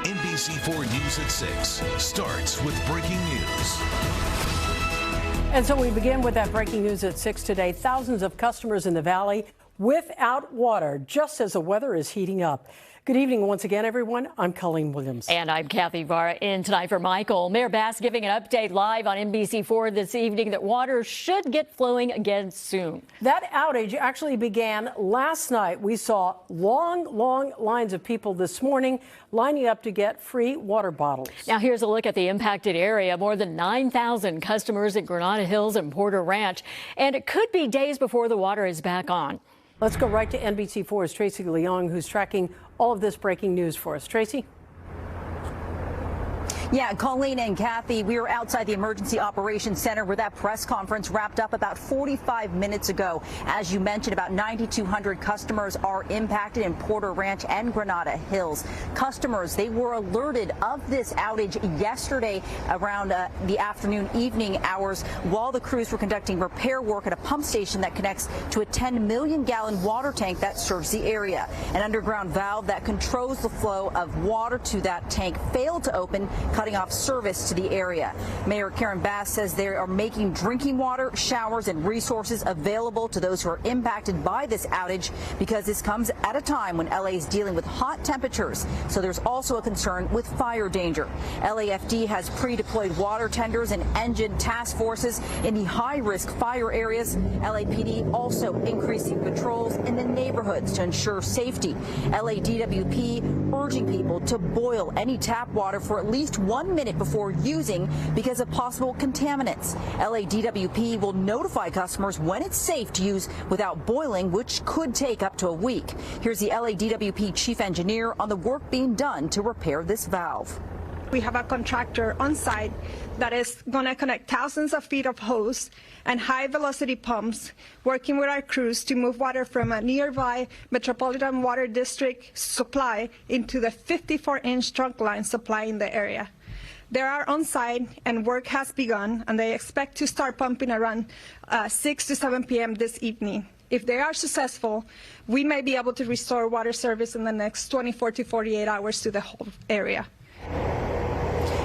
NBC4 News at 6 starts with breaking news. And so we begin with that breaking news at 6 today. Thousands of customers in the valley without water just as the weather is heating up. Good evening once again, everyone. I'm Colleen Williams. And I'm Kathy Vara in tonight for Michael. Mayor Bass giving an update live on NBC4 this evening that water should get flowing again soon. That outage actually began last night. We saw long lines of people this morning lining up to get free water bottles. Now here's a look at the impacted area. More than 9,000 customers at Granada Hills and Porter Ranch. And it could be days before the water is back on. Let's go right to NBC4's Tracy Leong, who's tracking all of this breaking news for us. Tracy? Yeah, Colleen and Kathy, we were outside the Emergency Operations Center where that press conference wrapped up about 45 minutes ago. As you mentioned, about 9,200 customers are impacted in Porter Ranch and Granada Hills. Customers, they were alerted of this outage yesterday around the afternoon, evening hours while the crews were conducting repair work at a pump station that connects to a 10 million gallon water tank that serves the area. An underground valve that controls the flow of water to that tank failed to open, cutting off service to the area. Mayor Karen Bass says they are making drinking water, showers, and resources available to those who are impacted by this outage because this comes at a time when LA is dealing with hot temperatures. So there's also a concern with fire danger. LAFD has pre-deployed water tenders and engine task forces in the high-risk fire areas. LAPD also increasing patrols in the neighborhoods to ensure safety. LADWP urging people to boil any tap water for at least 1 minute before using because of possible contaminants. LADWP will notify customers when it's safe to use without boiling, which could take up to a week. Here's the LADWP chief engineer on the work being done to repair this valve. We have a contractor on site that is going to connect thousands of feet of hose and high-velocity pumps, working with our crews to move water from a nearby Metropolitan Water District supply into the 54-inch trunk line supplying the area. They are on site and work has begun, and they expect to start pumping around 6 to 7 p.m. this evening. If they are successful, we may be able to restore water service in the next 24 to 48 hours to the whole area.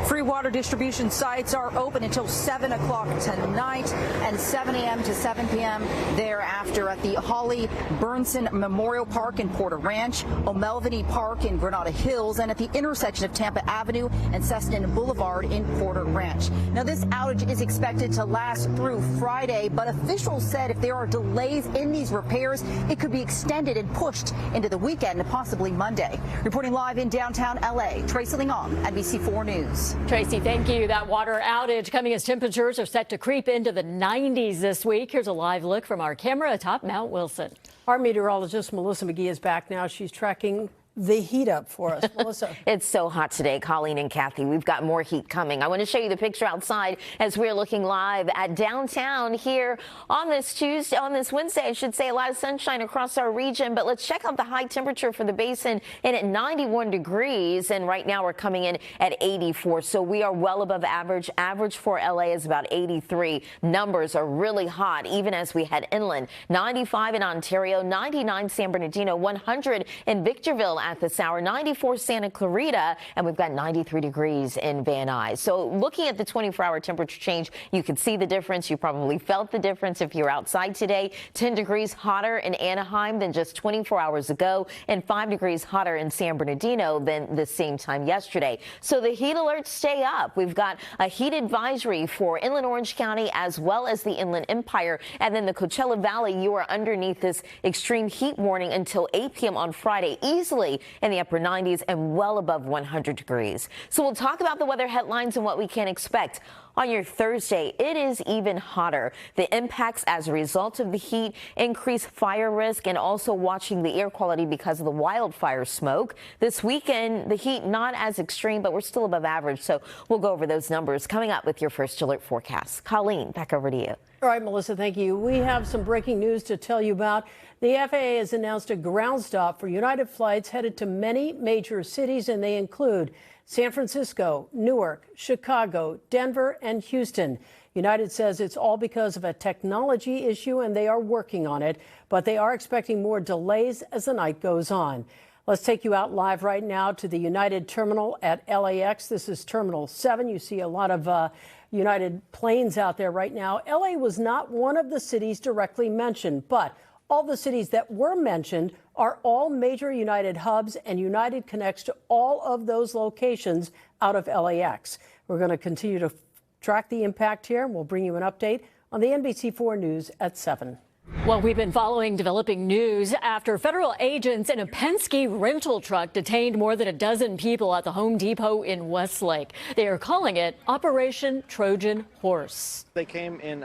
Free water distribution sites are open until 7 o'clock tonight and 7 a.m. to 7 p.m. thereafter at the Holly Burnson Memorial Park in Porter Ranch, O'Melveny Park in Granada Hills, and at the intersection of Tampa Avenue and Seston Boulevard in Porter Ranch. Now, this outage is expected to last through Friday, but officials said if there are delays in these repairs, it could be extended and pushed into the weekend and possibly Monday. Reporting live in downtown L.A., Tracy Leong, NBC4 News. Tracy, thank you. That water outage coming as temperatures are set to creep into the 90s this week. Here's a live look from our camera atop Mount Wilson. Our meteorologist Melissa McGee is back now. She's tracking the heat up for us. Melissa. It's so hot today, Colleen and Kathy. We've got more heat coming. I want to show you the picture outside as we're looking live at downtown here on this Wednesday, I should say. A lot of sunshine across our region, but let's check out the high temperature for the basin in at 91 degrees. And right now we're coming in at 84. So we are well above average. Average for LA is about 83. Numbers are really hot, even as we head inland. 95 in Ontario, 99 San Bernardino, 100 in Victorville at this hour, 94 Santa Clarita, and we've got 93 degrees in Van Nuys. So looking at the 24-hour temperature change, you can see the difference. You probably felt the difference if you're outside today. 10 degrees hotter in Anaheim than just 24 hours ago, and 5 degrees hotter in San Bernardino than the same time yesterday. So the heat alerts stay up. We've got a heat advisory for inland Orange County as well as the Inland Empire, and then the Coachella Valley, you are underneath this extreme heat warning until 8 p.m. on Friday, easily in the upper 90s and well above 100 degrees. So we'll talk about the weather headlines and what we can expect. On your Thursday, it is even hotter. The impacts as a result of the heat, increased fire risk, and also watching the air quality because of the wildfire smoke. This weekend, the heat not as extreme, but we're still above average. So we'll go over those numbers coming up with your first alert forecast. Colleen, back over to you. All right, Melissa, thank you. We have some breaking news to tell you about. The FAA has announced a ground stop for United flights headed to many major cities, and they include San Francisco, Newark, Chicago, Denver, and Houston. United says it's all because of a technology issue, and they are working on it, but they are expecting more delays as the night goes on. Let's take you out live right now to the United Terminal at LAX. This is Terminal 7. You see a lot of United planes out there right now. LA was not one of the cities directly mentioned, but all the cities that were mentioned are all major United hubs, and United connects to all of those locations out of LAX. We're going to continue to track the impact here, and we'll bring you an update on the NBC4 News at 7. Well, we've been following developing news after federal agents in a Penske rental truck detained more than a dozen people at the Home Depot in Westlake. They are calling it Operation Trojan Horse. They came in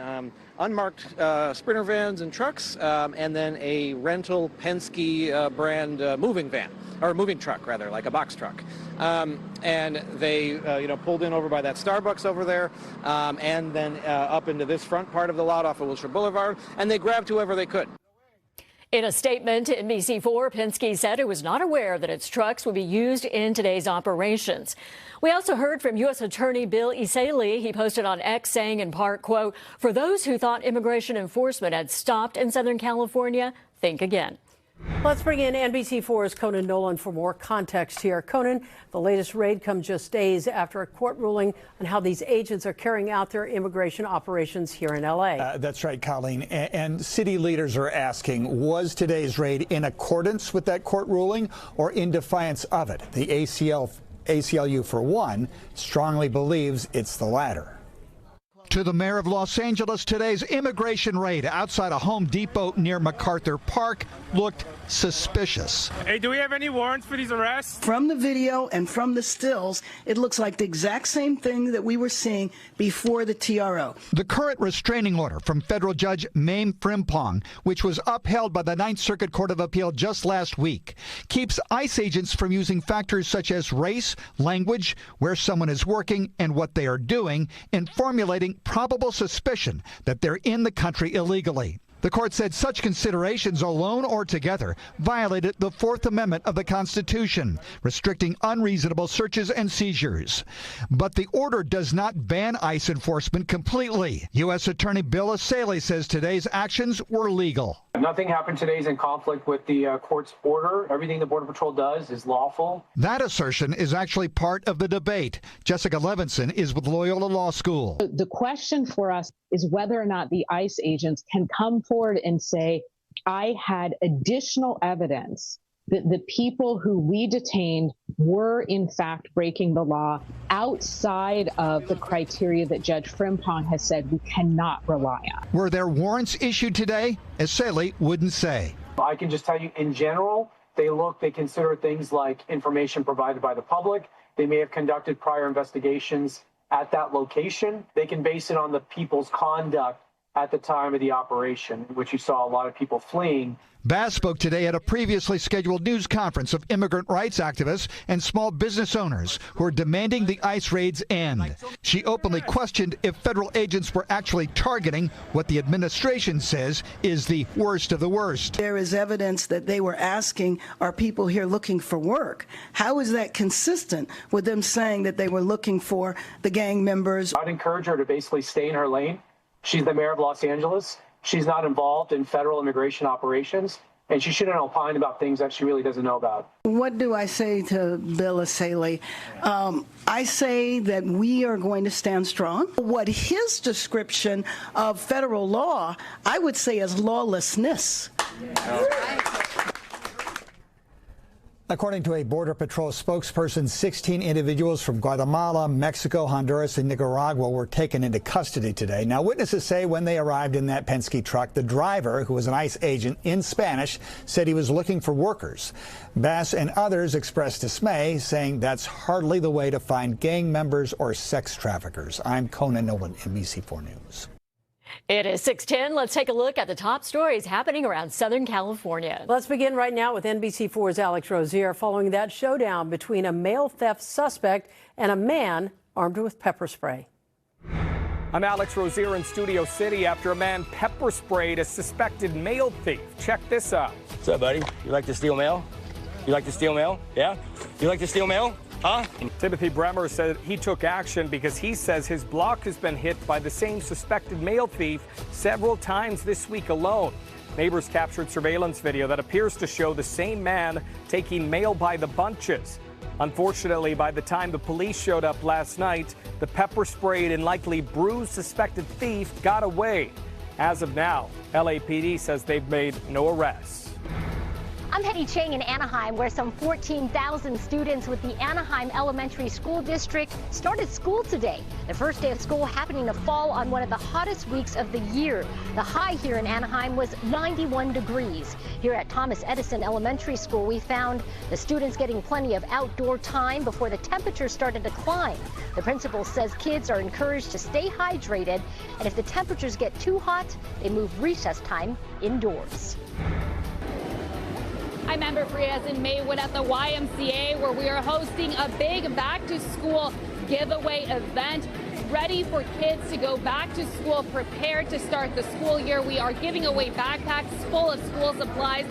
unmarked Sprinter vans and trucks, and then a rental Penske brand moving van, or moving truck rather, like a box truck. And they, pulled in over by that Starbucks over there, and then up into this front part of the lot off of Wilshire Boulevard, and they grabbed whoever they could. In a statement to NBC4, Penske said it was not aware that its trucks would be used in today's operations. We also heard from U.S. Attorney Bill Isaly. He posted on X saying in part, quote, "For those who thought immigration enforcement had stopped in Southern California, think again." Let's bring in NBC4's Conan Nolan for more context here. Conan, the latest raid comes just days after a court ruling on how these agents are carrying out their immigration operations here in L.A. That's right, Colleen. And city leaders are asking, was today's raid in accordance with that court ruling or in defiance of it? The ACLU, for one, strongly believes it's the latter. To the mayor of Los Angeles, today's immigration raid outside a Home Depot near MacArthur Park looked suspicious. Hey, do we have any warrants for these arrests? From the video and from the stills, it looks like the exact same thing that we were seeing before the TRO. The current restraining order from federal judge Mame Frimpong, which was upheld by the Ninth Circuit Court of Appeal just last week, keeps ICE agents from using factors such as race, language, where someone is working, and what they are doing in formulating probable suspicion that they're in the country illegally. The court said such considerations alone or together violated the Fourth Amendment of the Constitution, restricting unreasonable searches and seizures. But the order does not ban ICE enforcement completely. U.S. Attorney Bill Isaly says today's actions were legal. Nothing happened today is in conflict with the court's order. Everything the Border Patrol does is lawful. That assertion is actually part of the debate. Jessica Levinson is with Loyola Law School. The question for us is whether or not the ICE agents can come forward and say, I had additional evidence that the people who we detained were in fact breaking the law outside of the criteria that Judge Frimpong has said we cannot rely on. Were there warrants issued today? Isaly wouldn't say. I can just tell you in general, they consider things like information provided by the public. They may have conducted prior investigations at that location. They can base it on the people's conduct at the time of the operation, in which you saw a lot of people fleeing. Bass spoke today at a previously scheduled news conference of immigrant rights activists and small business owners who are demanding the ICE raids end. She openly questioned if federal agents were actually targeting what the administration says is the worst of the worst. There is evidence that they were asking, are people here looking for work? How is that consistent with them saying that they were looking for the gang members? I'd encourage her to basically stay in her lane. She's the mayor of Los Angeles. She's not involved in federal immigration operations, and she shouldn't opine about things that she really doesn't know about. What do I say to Bill Isaly? I say that we are going to stand strong. What his description of federal law, I would say, is lawlessness. According to a Border Patrol spokesperson, 16 individuals from Guatemala, Mexico, Honduras, and Nicaragua were taken into custody today. Now, witnesses say when they arrived in that Penske truck, the driver, who was an ICE agent in Spanish, said he was looking for workers. Bass and others expressed dismay, saying that's hardly the way to find gang members or sex traffickers. I'm Conan Nolan, NBC4 News. It is 6:10. Let's take a look at the top stories happening around Southern California. Let's begin right now with NBC4's Alex Rozier following that showdown between a mail theft suspect and a man armed with pepper spray. I'm Alex Rozier in Studio City after a man pepper sprayed a suspected mail thief. Check this out. What's up, buddy? You like to steal mail? You like to steal mail? Yeah? You like to steal mail? Huh? Timothy Bremer said he took action because he says his block has been hit by the same suspected mail thief several times this week alone. Neighbors captured surveillance video that appears to show the same man taking mail by the bunches. Unfortunately, by the time the police showed up last night, the pepper-sprayed and likely bruised suspected thief got away. As of now, LAPD says they've made no arrests. I'm Hetty Chang in Anaheim, where some 14,000 students with the Anaheim Elementary School District started school today. The first day of school happening to fall on one of the hottest weeks of the year. The high here in Anaheim was 91 degrees. Here at Thomas Edison Elementary School, we found the students getting plenty of outdoor time before the temperature started to climb. The principal says kids are encouraged to stay hydrated, and if the temperatures get too hot, they move recess time indoors. I'm Amber Frias in Maywood at the YMCA, where we are hosting a big back-to-school giveaway event, ready for kids to go back to school, prepared to start the school year. We are giving away backpacks full of school supplies.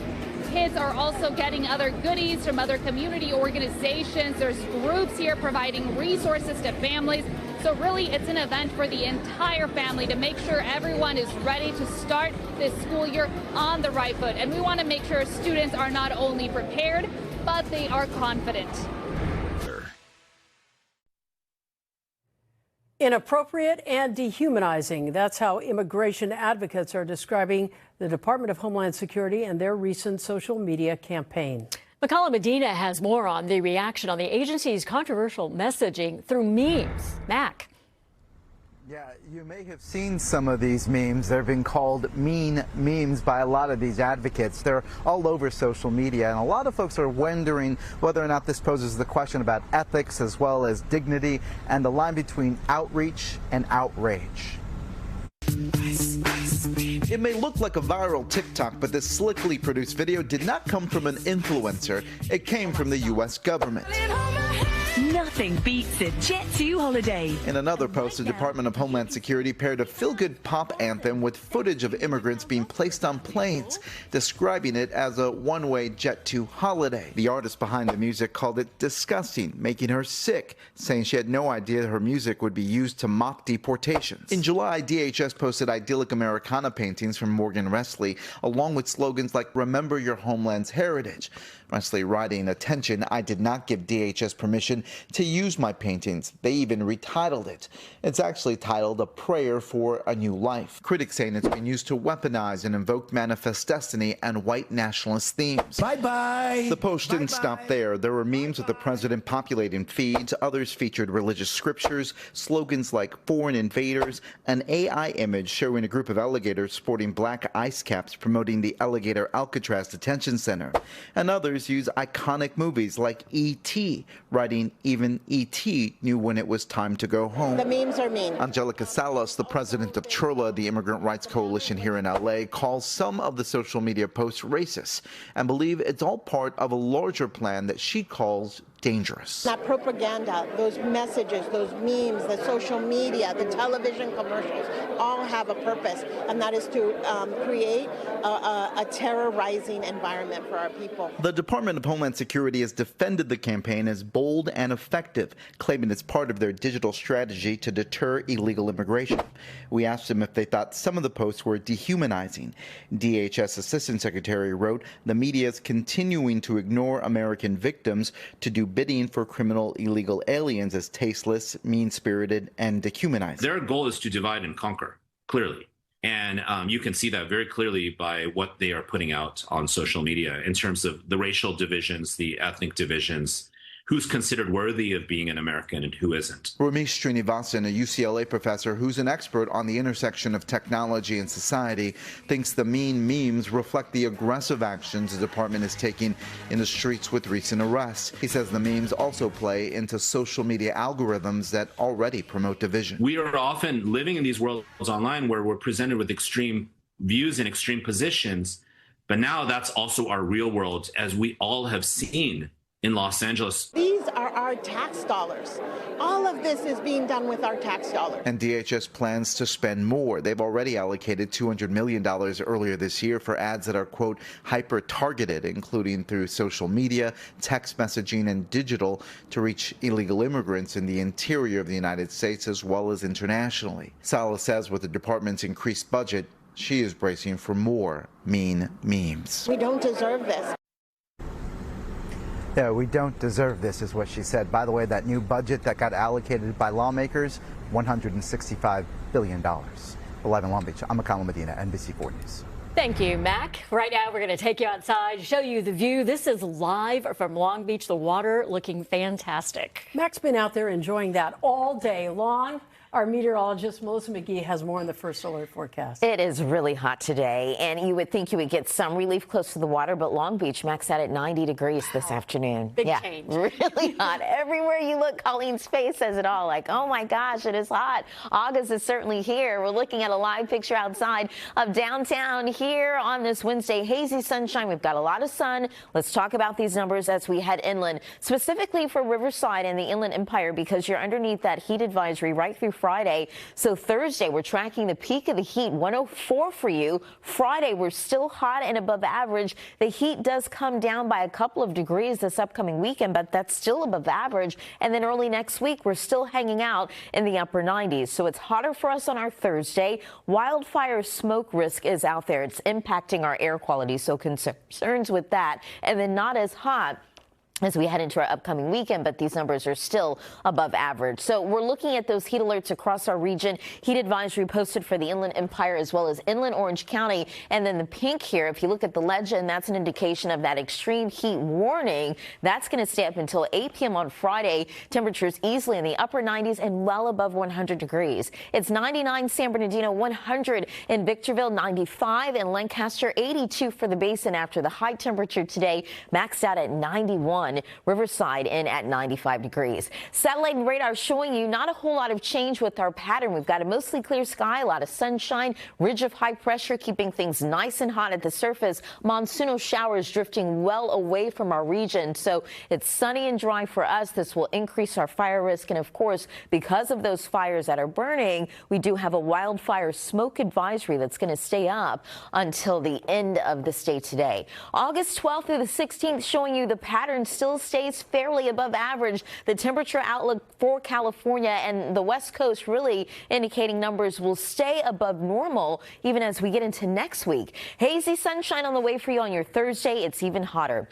Kids are also getting other goodies from other community organizations. There's groups here providing resources to families. So really, it's an event for the entire family to make sure everyone is ready to start this school year on the right foot. And we want to make sure students are not only prepared, but they are confident. Inappropriate and dehumanizing. That's how immigration advocates are describing the Department of Homeland Security and their recent social media campaign. McCullough Medina has more on the reaction on the agency's controversial messaging through memes. Mac. Yeah, you may have seen some of these memes. They're being called mean memes by a lot of these advocates. They're all over social media, and a lot of folks are wondering whether or not this poses the question about ethics as well as dignity and the line between outreach and outrage. It may look like a viral TikTok, but this slickly produced video did not come from an influencer. It came from the U.S. government. Nothing beats a Jet 2 holiday. In another post, the Department of Homeland Security paired a feel-good pop anthem with footage of immigrants being placed on planes, describing it as a one-way Jet 2 holiday. The artist behind the music called it disgusting, making her sick, saying she had no idea her music would be used to mock deportations. In July, DHS posted idyllic Americana paintings from Morgan Westlake, along with slogans like "Remember Your Homeland's Heritage." Westlake writing, "Attention, I did not give DHS permission to use my paintings." They even retitled it. It's actually titled "A Prayer for a New Life." Critics saying it's been used to weaponize and invoke manifest destiny and white nationalist themes. Bye-bye. The post didn't stop there. There were memes with the president populating feeds. Others featured religious scriptures, slogans like "foreign invaders," an AI image showing a group of alligators sporting black ice caps promoting the alligator Alcatraz detention center. And others use iconic movies like E.T., writing even E.T. knew when it was time to go home. The memes are mean. Angelica Salas, the president of CHRLA, the Immigrant Rights Coalition here in L.A., calls some of the social media posts racist and believe it's all part of a larger plan that she calls dangerous. That propaganda, those messages, those memes, the social media, the television commercials, all have a purpose, and that is to create a terrorizing environment for our people. The Department of Homeland Security has defended the campaign as bold and effective, claiming it's part of their digital strategy to deter illegal immigration. We asked them if they thought some of the posts were dehumanizing. DHS Assistant Secretary wrote, "The media is continuing to ignore American victims to do bidding for criminal illegal aliens as tasteless, mean-spirited, and dehumanizing." Their goal is to divide and conquer, clearly. And you can see that very clearly by what they are putting out on social media in terms of the racial divisions, the ethnic divisions, who's considered worthy of being an American and who isn't. Ramesh Srinivasan, a UCLA professor who's an expert on the intersection of technology and society, thinks the mean memes reflect the aggressive actions the department is taking in the streets with recent arrests. He says the memes also play into social media algorithms that already promote division. We are often living in these worlds online where we're presented with extreme views and extreme positions, but now that's also our real world, as we all have seen in Los Angeles. These are our tax dollars. All of this is being done with our tax dollars. And DHS plans to spend more. They've already allocated $200 million earlier this year for ads that are, quote, hyper-targeted, including through social media, text messaging, and digital to reach illegal immigrants in the interior of the United States as well as internationally. Salas says with the department's increased budget, She is bracing for more mean memes. We don't deserve this. Yeah, we don't deserve this, is what she said. By the way, that new budget that got allocated by lawmakers, $165 billion. Live in Long Beach, I'm Makala Medina, NBC 4 News. Thank you, Mac. Right now, we're going to take you outside, show you the view. This is live from Long Beach, the water looking fantastic. Mac's been out there enjoying that all day long. Our meteorologist, Melissa McGee, has more on the first alert forecast. It is really hot today, and you would think you would get some relief close to the water, but Long Beach maxed out at 90 degrees this afternoon. Big change. Really hot. Everywhere you look, Colleen's face says it all. Like, oh my gosh, it is hot. August is certainly here. We're looking at a live picture outside of downtown here on this Wednesday. Hazy sunshine. We've got a lot of sun. Let's talk about these numbers as we head inland, specifically for Riverside and the Inland Empire, because you're underneath that heat advisory right through Friday. So Thursday, we're tracking the peak of the heat, 104 for you. Friday, we're still hot and above average. The heat does come down by a couple of degrees this upcoming weekend, but that's still above average. And then early next week, we're still hanging out in the upper 90s. So it's hotter for us on our Thursday. Wildfire smoke risk is out there. It's impacting our air quality, so concerns with that. And then not as hot as we head into our upcoming weekend, but these numbers are still above average. So we're looking at those heat alerts across our region. Heat advisory posted for the Inland Empire as well as Inland Orange County. And then the pink here, if you look at the legend, that's an indication of that extreme heat warning. That's going to stay up until 8 p.m. on Friday. Temperatures easily in the upper 90s and well above 100 degrees. It's 99 San Bernardino, 100 in Victorville, 95 in Lancaster, 82 for the Basin after the high temperature today, maxed out at 91. Riverside in at 95 degrees. Satellite and radar showing you not a whole lot of change with our pattern. We've got a mostly clear sky, a lot of sunshine, ridge of high pressure keeping things nice and hot at the surface. Monsoonal showers drifting well away from our region. So it's sunny and dry for us. This will increase our fire risk. And of course, because of those fires that are burning, we do have a wildfire smoke advisory that's going to stay up until the end of the day today. August 12th through the 16th showing you the pattern still stays fairly above average. The temperature outlook for California and the West Coast really indicating numbers will stay above normal even as we get into next week. Hazy sunshine on the way for you on your Thursday. It's even hotter.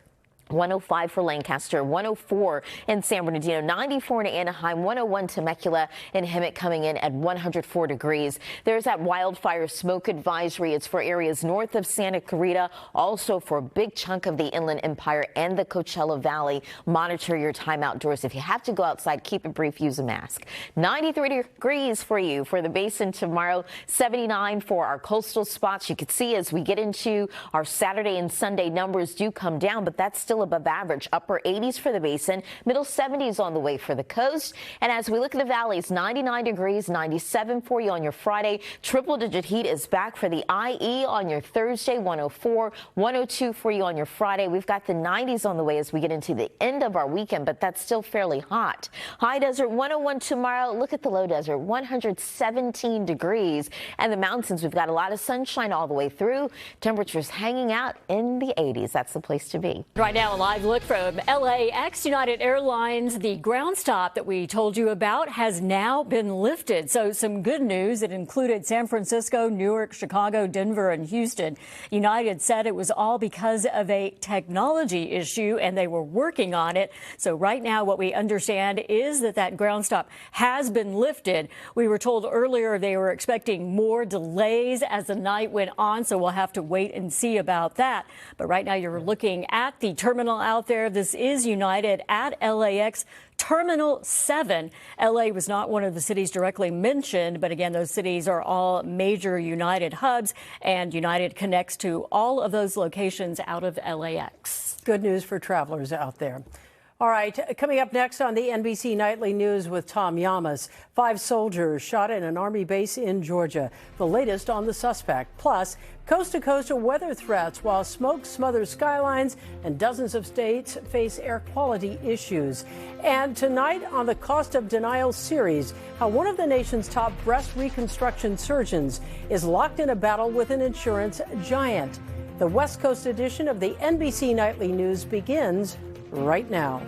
105 for Lancaster, 104 in San Bernardino, 94 in Anaheim, 101 Temecula, and Hemet coming in at 104 degrees. There's that wildfire smoke advisory. It's for areas north of Santa Clarita, also for a big chunk of the Inland Empire and the Coachella Valley. Monitor your time outdoors. If you have to go outside, keep it brief, use a mask. 93 degrees for you for the Basin tomorrow, 79 for our coastal spots. You can see as we get into our Saturday and Sunday numbers do come down, but that's still above average. Upper 80s for the Basin, middle 70s on the way for the coast. And as we look at the valleys, 99 degrees, 97 for you on your Friday. Triple digit heat is back for the IE on your Thursday, 104, 102 for you on your Friday. We've got the 90s on the way as we get into the end of our weekend, but that's still fairly hot. High desert, 101 tomorrow. Look at the low desert, 117 degrees. And the mountains, we've got a lot of sunshine all the way through. Temperatures hanging out in the 80s. That's the place to be. Right now, a live look from LAX. United Airlines, the ground stop that we told you about has now been lifted. So some good news. It included San Francisco, Newark, Chicago, Denver, and Houston. United said it was all because of a technology issue and they were working on it. So right now, what we understand is that ground stop has been lifted. We were told earlier they were expecting more delays as the night went on. So we'll have to wait and see about that. But right now, you're looking at the terminal out there. This is United at LAX Terminal 7. LA was not one of the cities directly mentioned, but again, those cities are all major United hubs, and United connects to all of those locations out of LAX. Good news for travelers out there. All right, coming up next on the NBC Nightly News with Tom Llamas, 5 soldiers shot at an Army base in Georgia. The latest on the suspect. Plus, coast-to-coast weather threats while smoke smothers skylines and dozens of states face air quality issues. And tonight on the Cost of Denial series, how one of the nation's top breast reconstruction surgeons is locked in a battle with an insurance giant. The West Coast edition of the NBC Nightly News begins right now.